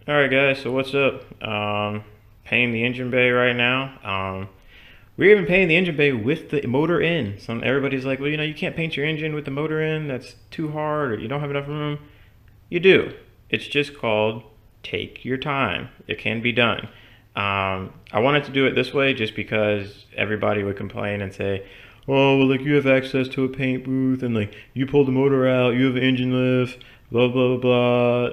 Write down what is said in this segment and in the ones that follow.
Alright guys, so what's up? Painting the engine bay right now. We're even painting the engine bay with the motor in. Everybody's like, well, you can't paint your engine with the motor in. That's too hard, or you don't have enough room. You do. It's just called take your time. It can be done. I wanted to do it this way just because everybody would complain and say, oh, well, like you have access to a paint booth and like you pull the motor out, you have an engine lift, blah, blah, blah.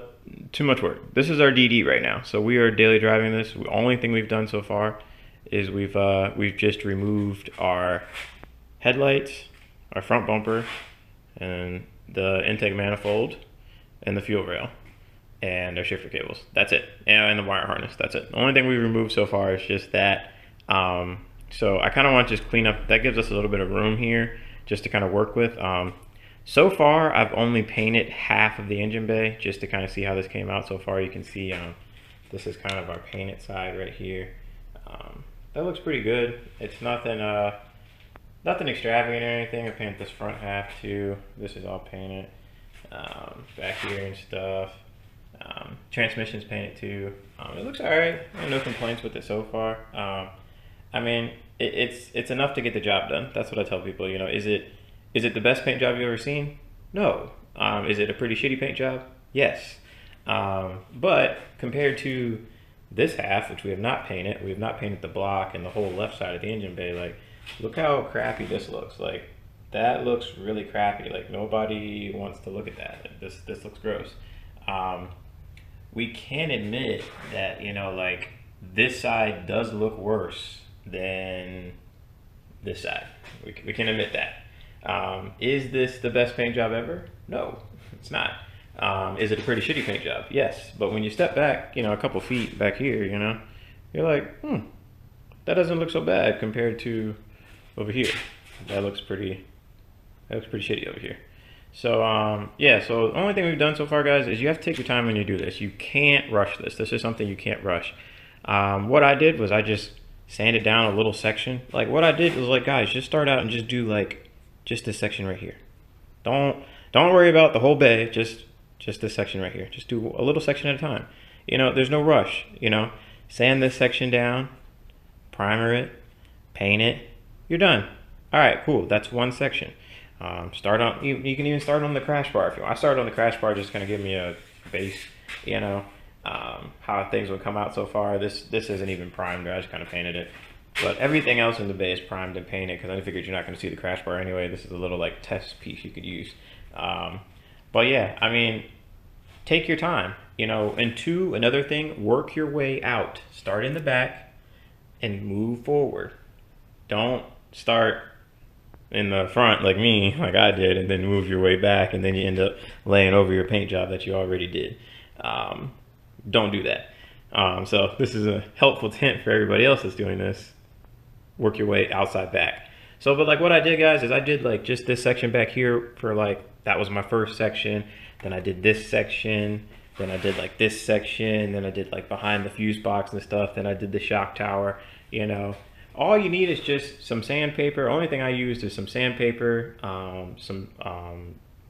Too much work. This is our DD right now. So we are daily driving this. The only thing we've done so far is we've just removed our headlights, our front bumper, and the intake manifold, and the fuel rail, and our shifter cables. That's it. And the wire harness. That's it. The only thing we've removed so far is just that. So I kind of want to just clean up. That gives us a little bit of room here just to kind of work with. So far, I've only painted half of the engine bay just to kind of see how this came out. So far, you can see this is kind of our painted side right here. That looks pretty good. It's nothing extravagant or anything. I painted this front half too. This is all painted. Back here and stuff. Transmission's painted too. It looks alright. No complaints with it so far. I mean, it's enough to get the job done. That's what I tell people. Is it the best paint job you've ever seen? No. Is it a pretty shitty paint job? Yes. But compared to this half, which we have not painted the block and the whole left side of the engine bay, like, look how crappy this looks. Like, that looks really crappy. Like, nobody wants to look at that. This looks gross. We can admit that, like, this side does look worse than this side. We can admit that. Is this the best paint job ever? No, it's not. Is it a pretty shitty paint job? Yes. But when you step back, a couple feet back here, you're like, that doesn't look so bad compared to over here. That looks pretty shitty over here. So, yeah, so the only thing we've done so far, guys, is you have to take your time when you do this. You can't rush this. This is something you can't rush. What I did was I just sanded down a little section. Like, what I did was, like, guys, just start out and just do, like, just this section right here. Don't worry about the whole bay, just this section right here. Just do a little section at a time. There's no rush, Sand this section down, primer it, paint it, you're done. All right, cool, that's one section. Start on, you can even start on the crash bar if you want. I started on the crash bar just kind of give me a base, how things would come out so far. This isn't even primed, I just kind of painted it. But everything else in the bay is primed and painted because I figured you're not going to see the crash bar anyway. This is a little like test piece you could use. But yeah, I mean, take your time, and another thing, work your way out. Start in the back and move forward. Don't start in the front like me, like I did, and then move your way back and then you end up laying over your paint job that you already did. Don't do that. So this is a helpful hint for everybody else that's doing this. Work your way outside back. So, but like what I did, guys, is I did like just this section back here for like, that was my first section. Then I did this section. Then I did like this section. Then I did like behind the fuse box and stuff. Then I did the shock tower, All you need is just some sandpaper. Only thing I used is some sandpaper, some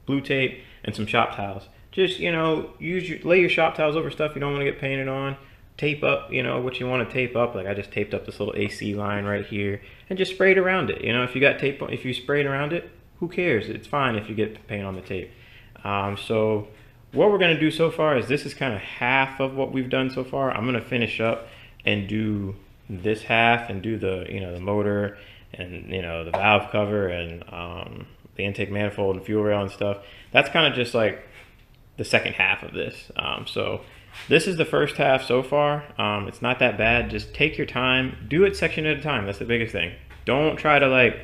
blue tape, and some shop towels. Just, lay your shop towels over stuff you don't want to get painted on. Tape up, what you want to tape up. Like I just taped up this little AC line right here and just sprayed around it. If you got tape, if you sprayed around it, who cares? It's fine if you get paint on the tape. So what we're going to do so far is this is kind of half of what we've done so far. I'm going to finish up and do this half and do the, the motor and, the valve cover and the intake manifold and fuel rail and stuff. That's kind of just like the second half of this. So this is the first half so far. It's not that bad. Just take your time. Do it section at a time. That's the biggest thing. Don't try to like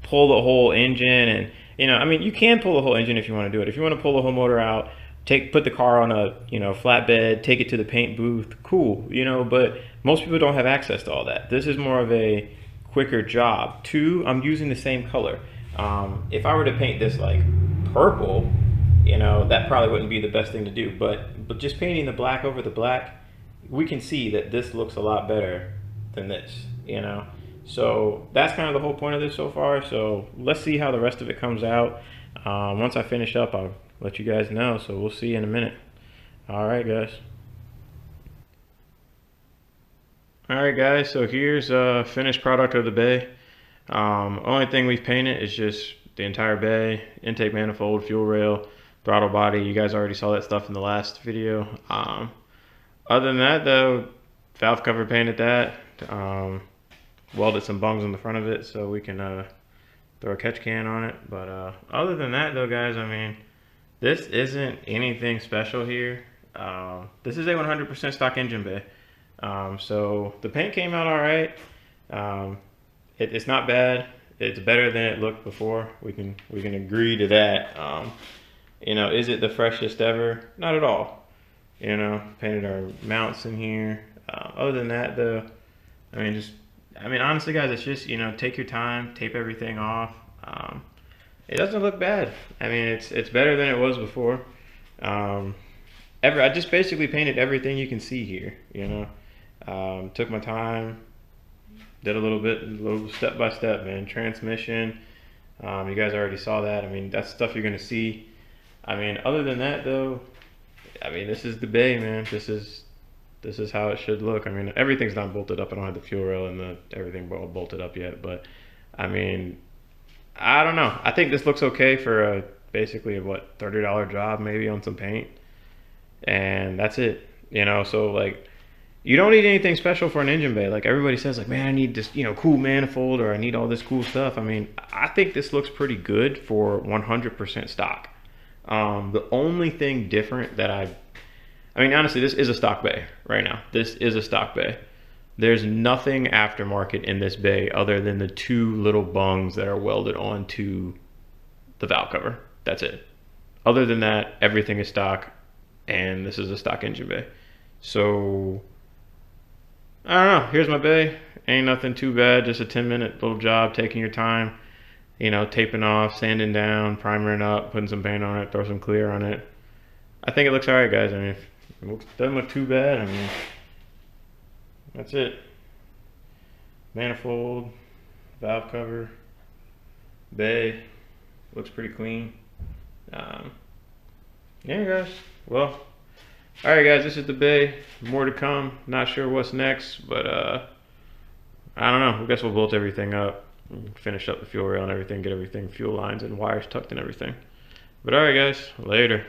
pull the whole engine and, I mean, you can pull the whole engine if you want to do it. If you want to pull the whole motor out, put the car on a, flatbed, take it to the paint booth, cool, but most people don't have access to all that. This is more of a quicker job. Two, I'm using the same color. If I were to paint this like purple, that probably wouldn't be the best thing to do, but just painting the black over the black, we can see that this looks a lot better than this, So that's kind of the whole point of this so far. So let's see how the rest of it comes out. Once I finish up, I'll let you guys know. So we'll see in a minute. All right, guys. All right, guys, so here's a finished product of the bay. Only thing we've painted is just the entire bay, intake manifold, fuel rail, throttle body. You guys already saw that stuff in the last video. Other than that, though, valve cover painted that. Welded some bungs on the front of it so we can throw a catch can on it. But other than that, though, guys, I mean, this isn't anything special here. This is a 100% stock engine bay. So the paint came out all right. It's not bad. It's better than it looked before. We can agree to that. You know, is it the freshest ever? Not at all. You know, painted our mounts in here. Other than that, though, I mean, honestly, guys, it's just, you know, take your time, tape everything off. It doesn't look bad. I mean, it's better than it was before. I just basically painted everything you can see here. You know, took my time. Did a little step by step, man. Transmission, you guys already saw that. I mean, that's stuff you're gonna see. I mean, other than that, though, I mean, this is the bay, man. This is how it should look. I mean, everything's not bolted up. I don't have the fuel rail and everything all bolted up yet, but I mean, I don't know. I think this looks okay for basically a what, $30 job maybe on some paint, and that's it. You know, so like, you don't need anything special for an engine bay. Like everybody says, like, man, I need this, you know, cool manifold, or I need all this cool stuff. I mean, I think this looks pretty good for 100% stock. The only thing different that I mean, honestly, this is a stock bay right now. This is a stock bay. There's nothing aftermarket in this bay other than the two little bungs that are welded onto the valve cover. That's it. Other than that, everything is stock, and this is a stock engine bay. So I don't know, here's my bay. Ain't nothing too bad, just a 10-minute little job, taking your time, you know, taping off, sanding down, primering up, putting some paint on it, throw some clear on it. I think it looks all right, guys. I mean, it doesn't look too bad. I mean, that's it. Manifold, valve cover, bay, looks pretty clean. Yeah, guys, well, all right, guys, this is the bay. More to come. Not sure what's next, but I don't know. I guess we'll bolt everything up, finish up the fuel rail and everything, get everything, fuel lines and wires tucked and everything. But all right, guys, later.